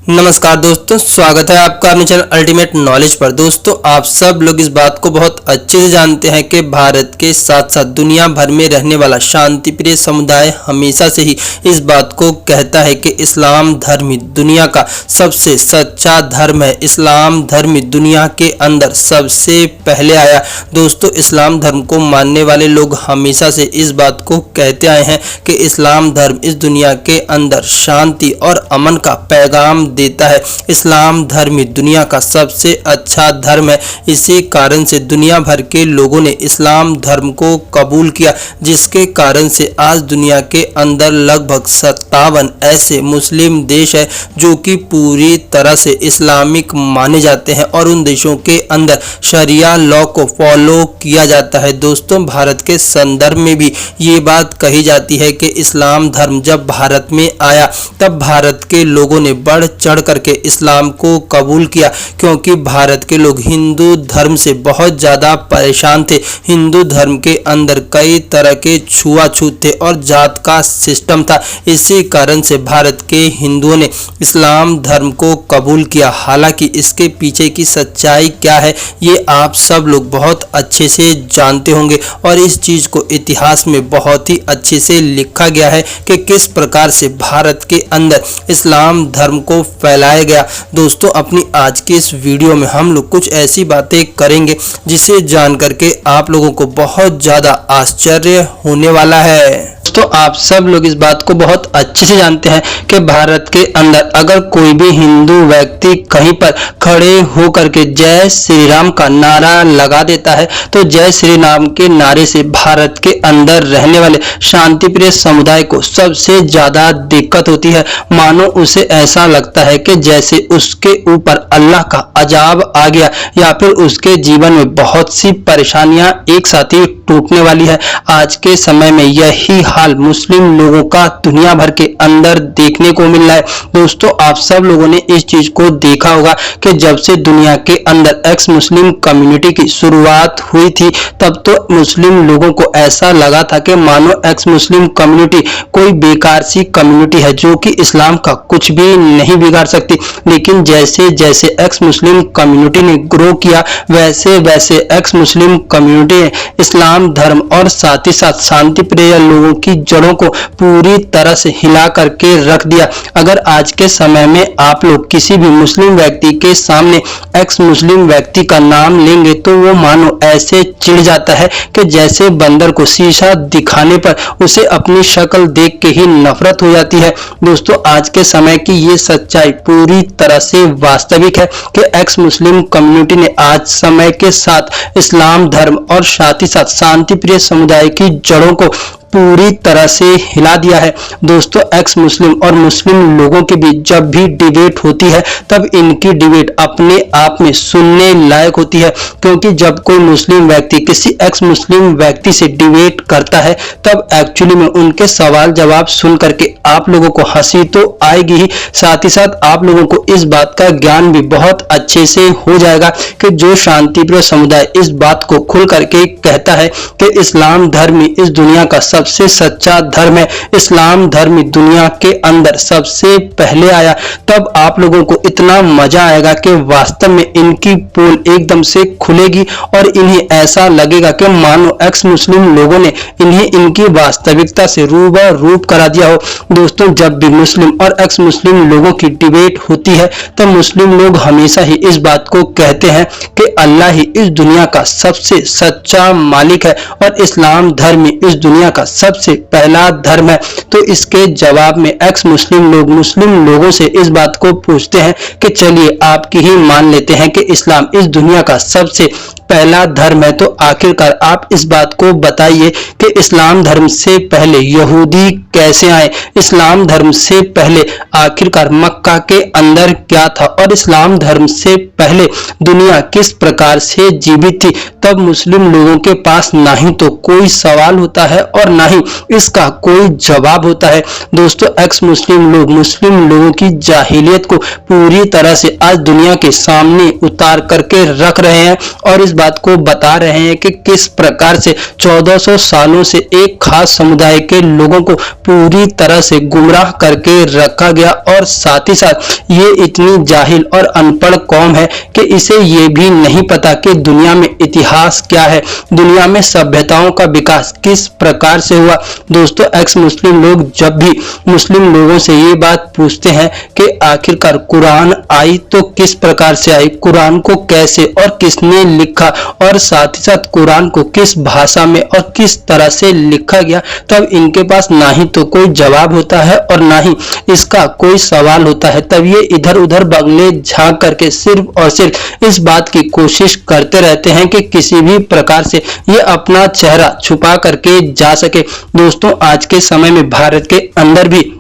नमस्कार दोस्तों, स्वागत है आपका अपने चैनल अल्टीमेट नॉलेज पर। दोस्तों, आप सब लोग इस बात को बहुत अच्छे से जानते हैं कि भारत के साथ साथ दुनिया भर में रहने वाला शांति प्रिय समुदाय हमेशा से ही इस बात को कहता है कि इस्लाम धर्म ही दुनिया का सबसे सच्चा धर्म है। इस्लाम धर्म ही दुनिया के अंदर सबसे पहले आया। दोस्तों, इस्लाम धर्म को मानने वाले लोग हमेशा से इस बात को कहते आए हैं कि इस्लाम धर्म इस दुनिया के अंदर शांति और अमन का पैगाम देता है। इस्लाम धर्म ही दुनिया का सबसे अच्छा धर्म है। इसी कारण से दुनिया भर के लोगों ने इस्लाम धर्म को कबूल किया, जिसके कारण से आज दुनिया के अंदर लगभग 57 ऐसे मुस्लिम देश है जो कि पूरी तरह से इस्लामिक माने जाते हैं और उन देशों के अंदर शरिया लॉ को फॉलो किया जाता है। दोस्तों, भारत के संदर्भ में भी ये बात कही जाती है कि इस्लाम धर्म जब भारत में आया तब भारत के लोगों ने बढ़ चढ़ करके इस्लाम को कबूल किया, क्योंकि भारत के लोग हिंदू धर्म से बहुत ज़्यादा परेशान थे। हिंदू धर्म के अंदर कई तरह के छुआछूत थे और जात का सिस्टम था। इसी कारण से भारत के हिंदुओं ने इस्लाम धर्म को कबूल किया। हालांकि इसके पीछे की सच्चाई क्या है ये आप सब लोग बहुत अच्छे से जानते होंगे और इस चीज़ को इतिहास में बहुत ही अच्छे से लिखा गया है कि किस प्रकार से भारत के अंदर इस्लाम धर्म को फैलाया गया। दोस्तों, अपनी आज की इस वीडियो में हम लोग कुछ ऐसी बातें करेंगे जिसे जान करके आप लोगों को बहुत ज़्यादा आश्चर्य होने वाला है। तो आप सब लोग इस बात को बहुत अच्छे से जानते हैं कि भारत के अंदर अगर कोई भी हिंदू व्यक्ति कहीं पर खड़े होकर के जय श्री राम का नारा लगा देता है तो जय श्री राम के नारे से भारत के अंदर रहने वाले शांति प्रिय समुदाय को सबसे ज्यादा दिक्कत होती है। मानो उसे ऐसा लगता है कि जैसे उसके ऊपर अल्लाह का अजाब आ गया या फिर उसके जीवन में बहुत सी परेशानियां एक साथ ही टूटने वाली है। आज के समय में यही हाल मुस्लिम लोगों का दुनिया भर के अंदर देखने को मिल रहा है। दोस्तों, आप सब लोगों ने इस चीज को देखा होगा कि जब से दुनिया के अंदर एक्स मुस्लिम कम्युनिटी की शुरुआत हुई थी तब तो मुस्लिम लोगों को ऐसा लगा था कि मानो एक्स मुस्लिम कम्युनिटी कोई बेकार सी कम्युनिटी है जो कि इस्लाम का कुछ भी नहीं बिगाड़ सकती। लेकिन जैसे जैसे एक्स मुस्लिम कम्युनिटी ने ग्रो किया वैसे वैसे एक्स मुस्लिम कम्युनिटी ने इस्लाम धर्म और साथ ही साथ शांति प्रिय लोगों की जड़ों को पूरी तरह से हिला करके रख दिया। अगर आज के समय में आप लोग किसी भी मुस्लिम व्यक्ति के सामने एक्स मुस्लिम व्यक्ति का नाम लेंगे तो वो मानो ऐसे चिढ़ जाता है कि जैसे बंदर को शीशा दिखाने पर उसे अपनी शक्ल देख के ही नफरत हो जाती है। दोस्तों, आज के समय की ये सच्चाई पूरी तरह से वास्तविक है कि एक्स मुस्लिम कम्युनिटी ने आज समय के साथ इस्लाम धर्म और साथ ही साथ शांति प्रिय समुदाय की जड़ों को पूरी तरह से हिला दिया है। दोस्तों, एक्स मुस्लिम और मुस्लिम लोगों के बीच जब भी डिबेट होती है तब इनकी डिबेट अपने आप में सुनने लायक होती है, क्योंकि जब कोई मुस्लिम व्यक्ति किसी एक्स मुस्लिम व्यक्ति से डिबेट करता है तब एक्चुअली में उनके सवाल जवाब सुन करके आप लोगों को हंसी तो आएगी ही, साथ ही साथ आप लोगों को इस बात का ज्ञान भी बहुत अच्छे से हो जाएगा कि जो शांति प्रिय समुदाय इस बात को खुल करके कहता है कि इस्लाम धर्म इस दुनिया का सबसे सच्चा धर्म है, इस्लाम धर्म दुनिया के अंदर सबसे पहले आया, तब आप लोगों को इतना मजा आएगा कि वास्तव में इनकी पोल एकदम से खुलेगी और इन्हें ऐसा लगेगा कि मानो एक्स मुस्लिम लोगों ने इन्हें इनकी वास्तविकता से रूबरू करा दिया हो। दोस्तों, जब भी मुस्लिम और एक्स मुस्लिम लोगों की डिबेट होती है तब मुस्लिम लोग हमेशा ही इस बात को कहते हैं कि अल्लाह ही इस दुनिया का सबसे सच्चा मालिक है और इस्लाम धर्म इस दुनिया का सबसे पहला धर्म है। तो इसके जवाब में एक्स मुस्लिम लोग मुस्लिम लोगों से इस बात को पूछते हैं कि चलिए आपकी ही मान लेते हैं कि इस्लाम इस दुनिया का सबसे पहला धर्म है, तो आखिरकार आप इस बात को बताइए कि इस्लाम धर्म से पहले यहूदी कैसे आए, इस्लाम धर्म से पहले आखिरकार मक्का के अंदर क्या था और इस्लाम धर्म से पहले दुनिया किस प्रकार से जीवित थी। तब मुस्लिम लोगों के पास ना ही तो कोई सवाल होता है और ना ही इसका कोई जवाब होता है। दोस्तों, एक्स मुस्लिम लोग मुस्लिम लोगों की जाहिलियत को पूरी तरह से आज दुनिया के सामने उतार करके रख रहे हैं और इस बात को बता रहे हैं कि किस प्रकार से 1400 सालों से एक खास समुदाय के लोगों को पूरी तरह से गुमराह करके रखा गया और साथ ही साथ ये इतनी जाहिल और अनपढ़ कौम है कि इसे ये भी नहीं पता कि दुनिया में इतिहास क्या है, दुनिया में सभ्यताओं का विकास किस प्रकार से हुआ। दोस्तों, एक्स मुस्लिम लोग जब भी मुस्लिम लोगों से ये बात पूछते हैं कि आखिरकार कुरान आई तो किस प्रकार से आई, कुरान को कैसे और किसने लिखा और साथ ही साथ कुरान को किस भाषा में और किस तरह से लिखा गया, तब इनके पास ना ही तो कोई जवाब होता है और ना ही इसका कोई सवाल होता है। तब ये इधर उधर बगले झांक करके सिर्फ और सिर्फ इस बात की कोशिश करते रहते हैं कि किसी भी प्रकार से ये अपना चेहरा छुपा करके जा सके। दोस्तों, आज के समय में भारत के अंदर भी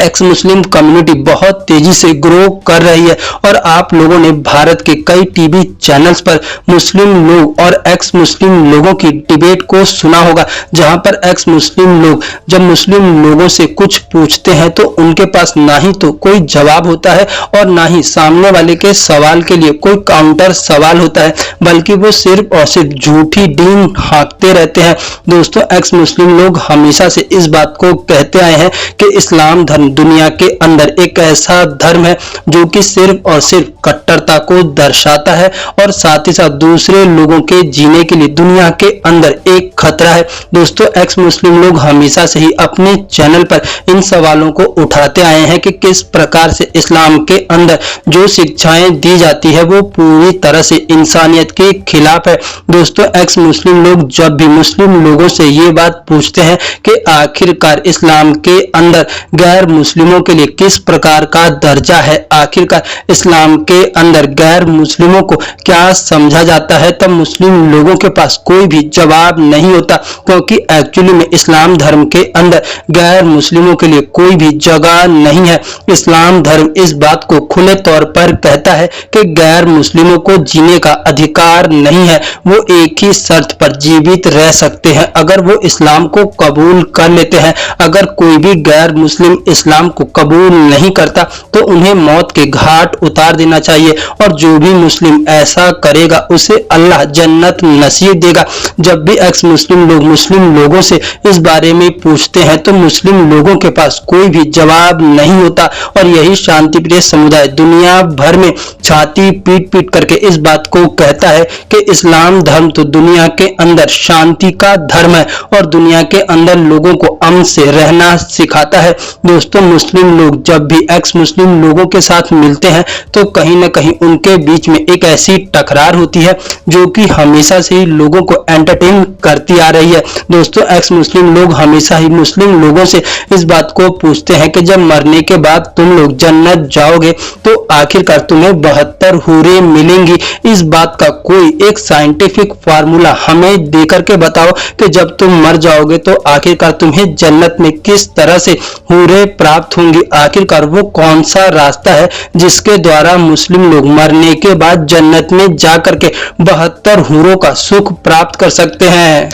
एक्स मुस्लिम कम्युनिटी बहुत तेजी से ग्रो कर रही है और आप लोगों ने भारत के कई टीवी चैनल्स पर मुस्लिम लोग और एक्स मुस्लिम लोगों की डिबेट को सुना होगा, जहां पर एक्स मुस्लिम लोग जब मुस्लिम लोगों से कुछ पूछते हैं तो उनके पास ना ही तो कोई जवाब होता है और ना ही सामने वाले के सवाल के लिए कोई काउंटर सवाल होता है, बल्कि वो सिर्फ और सिर्फ झूठी डींग हाँकते रहते हैं। दोस्तों, एक्स मुस्लिम लोग हमेशा से इस बात को कहते आए हैं कि इस्लाम धर्म दुनिया के अंदर एक ऐसा धर्म है जो कि सिर्फ और सिर्फ कट्टरता को दर्शाता है और साथ ही साथ दूसरे लोगों के जीने के लिए दुनिया के अंदर एक खतरा है। दोस्तों, एक्स मुस्लिम लोग हमेशा से ही अपने चैनल पर इन सवालों को उठाते आए हैं कि किस प्रकार से इस्लाम के अंदर जो शिक्षाएं दी जाती है वो पूरी तरह से इंसानियत के खिलाफ है। दोस्तों, एक्स मुस्लिम लोग जब भी मुस्लिम लोगों से ये बात पूछते हैं कि आखिरकार इस्लाम के अंदर गैर मुस्लिमों के लिए किस प्रकार का दर्जा है, आखिरकार इस्लाम के अंदर गैर मुस्लिमों को क्या समझा जाता है, तब मुस्लिम लोगों के पास कोई भी जवाब नहीं होता, क्योंकि एक्चुअली में इस्लाम धर्म के अंदर गैर मुस्लिमों के लिए कोई भी जगह नहीं है। इस्लाम धर्म इस बात को खुले तौर पर कहता है कि गैर मुस्लिमों को जीने का अधिकार नहीं है, वो एक ही शर्त पर जीवित रह सकते हैं, अगर वो इस्लाम को कबूल कर लेते हैं। अगर कोई भी गैर मुस्लिम इस्लाम को कबूल नहीं करता तो उन्हें मौत के घाट उतार देना चाहिए और जो भी मुस्लिम ऐसा करेगा उसे अल्लाह जन्नत नसीब देगा। जब भी एक्स मुस्लिम लोग मुस्लिम लोगों से इस बारे में पूछते हैं तो मुस्लिम लोगों के पास कोई भी जवाब नहीं होता और यही शांतिप्रिय समुदाय दुनिया भर में छाती पीट पीट करके इस बात को कहता है कि इस्लाम धर्म तो दुनिया के अंदर शांति का धर्म है और दुनिया के अंदर लोगों को अमन से रहना सिखाता है। दोस्तों, मुस्लिम लोग जब भी एक्स मुस्लिम लोगों के साथ मिलते हैं तो कहीं ना कहीं उनके बीच में एक ऐसी टकरार होती है जो कि हमेशा से ही लोगों को एंटरटेन करती आ रही है। दोस्तों, एक्स मुस्लिम लोग हमेशा ही मुस्लिम लोगों से इस बात को पूछते हैं कि जब मरने के बाद तुम लोग जन्नत जाओगे तो आखिरकार तुम्हें 72 हूरें मिलेंगी। इस बात का कोई एक साइंटिफिक फार्मूला हमें देकर के बताओ कि जब तुम मर जाओगे तो आखिरकार तुम्हें जन्नत में किस तरह से हूरें प्राप्त होंगी, आखिरकार वो कौन सा रास्ता है जिसके द्वारा मुस्लिम लोग मरने के बाद जन्नत में जाकर के 72 हूरों का सुख प्राप्त कर सकते हैं।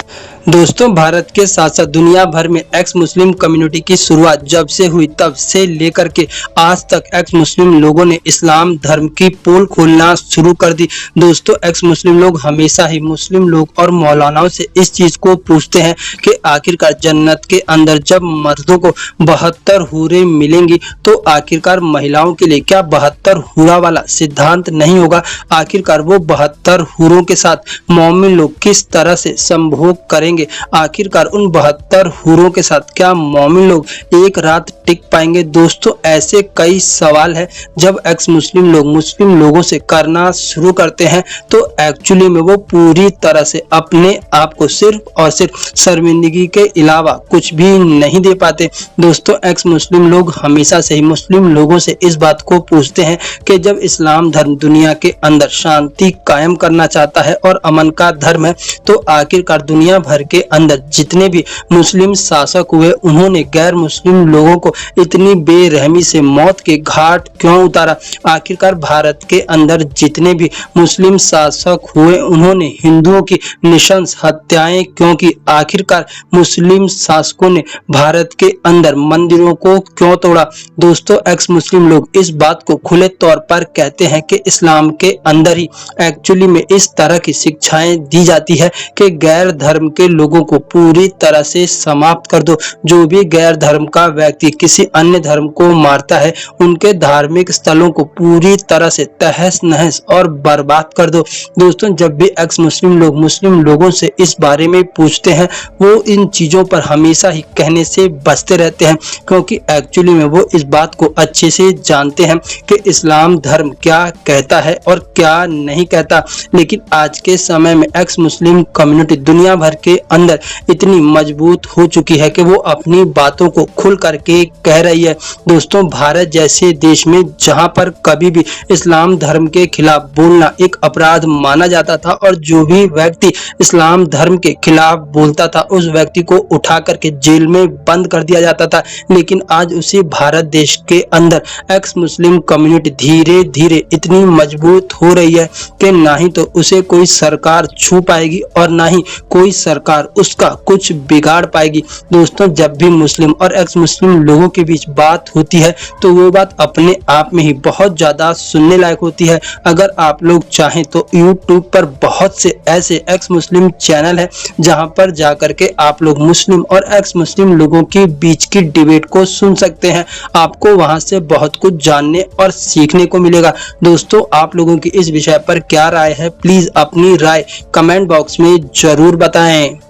दोस्तों, भारत के साथ साथ दुनिया भर में एक्स मुस्लिम कम्युनिटी की शुरुआत जब से हुई तब से लेकर के आज तक एक्स मुस्लिम लोगों ने इस्लाम धर्म की पोल खोलना शुरू कर दी। दोस्तों, एक्स मुस्लिम लोग हमेशा ही मुस्लिम लोग और मौलानाओं से इस चीज को पूछते हैं कि आखिरकार जन्नत के अंदर जब मर्दों को 72 हूरें मिलेंगी तो आखिरकार महिलाओं के लिए क्या 72 हूरा वाला सिद्धांत नहीं होगा, आखिरकार वो 72 हूरों के साथ मोमिन लोग किस तरह से संभोग करेंगे, आखिरकार उन 72 हूरों के साथ क्या मोमिन लोग एक रात टिक पाएंगे। दोस्तों, ऐसे कई सवाल है जब एक्स मुस्लिम लोग मुस्लिम लोगों से करना शुरू करते हैं तो एक्चुअली में वो पूरी तरह से अपने आप को सिर्फ और सिर्फ शर्मिंदगी के अलावा कुछ भी नहीं दे पाते। दोस्तों, एक्स मुस्लिम लोग हमेशा से ही मुस्लिम लोगों से इस बात को पूछते हैं कि जब इस्लाम धर्म दुनिया के अंदर शांति कायम करना चाहता है और अमन का धर्म है तो आखिरकार दुनिया भर भर के अंदर जितने भी मुस्लिम शासक हुए उन्होंने गैर मुस्लिम लोगों को इतनी बेरहमी से मौत के घाट क्यों उतारा। आखिरकार भारत के अंदर जितने भी मुस्लिम शासक हुए उन्होंने हिंदुओं की निशंस हत्याएं क्यों की। आखिरकार मुस्लिम शासकों ने भारत के अंदर मंदिरों को क्यों तोड़ा। दोस्तों, एक्स मुस्लिम लोग इस बात को खुले तौर पर कहते हैं कि इस्लाम के अंदर ही एक्चुअली में इस तरह की शिक्षाएं दी जाती है कि गैर धर्म के लोगों को पूरी तरह से समाप्त कर दो। जो भी गैर धर्म का व्यक्ति किसी अन्य धर्म को मारता है उनके धार्मिक स्थलों को पूरी तरह से तहस नहस और बर्बाद कर दो। दोस्तों, जब भी एक्स मुस्लिम लोग मुस्लिम लोगों से इस बारे में पूछते हैं वो इन चीजों पर हमेशा ही कहने से बचते रहते हैं, क्योंकि एक्चुअली में वो इस बात को अच्छे से जानते हैं कि इस्लाम धर्म क्या कहता है और क्या नहीं कहता। लेकिन आज के समय में एक्स मुस्लिम कम्युनिटी दुनिया भर के अंदर इतनी मजबूत हो चुकी है कि वो अपनी बातों को खुल करके कह रही है। दोस्तों, भारत जैसे देश में जहां पर कभी भी इस्लाम धर्म के खिलाफ बोलना एक अपराध माना जाता था और जो भी व्यक्ति इस्लाम धर्म के खिलाफ बोलता था उस व्यक्ति को उठा करके जेल में बंद कर दिया जाता था। लेकिन आज उसी भारत देश के अंदर एक्स मुस्लिम कम्युनिटी धीरे धीरे इतनी मजबूत हो रही है कि ना ही तो उसे कोई सरकार छू पाएगी और ना ही कोई सरकार उसका कुछ बिगाड़ पाएगी। दोस्तों, जब भी मुस्लिम और एक्स मुस्लिम लोगों के बीच बात होती है तो वो बात अपने आप में ही बहुत ज्यादा सुनने लायक होती है। अगर आप लोग चाहें तो YouTube पर बहुत से ऐसे एक्स मुस्लिम चैनल है जहां पर जाकर के आप लोग मुस्लिम और एक्स मुस्लिम लोगों के बीच की डिबेट को सुन सकते हैं। आपको वहां से बहुत कुछ जानने और सीखने को मिलेगा। दोस्तों, आप लोगों की इस विषय पर क्या राय है, प्लीज अपनी राय कमेंट बॉक्स में जरूर बताएं।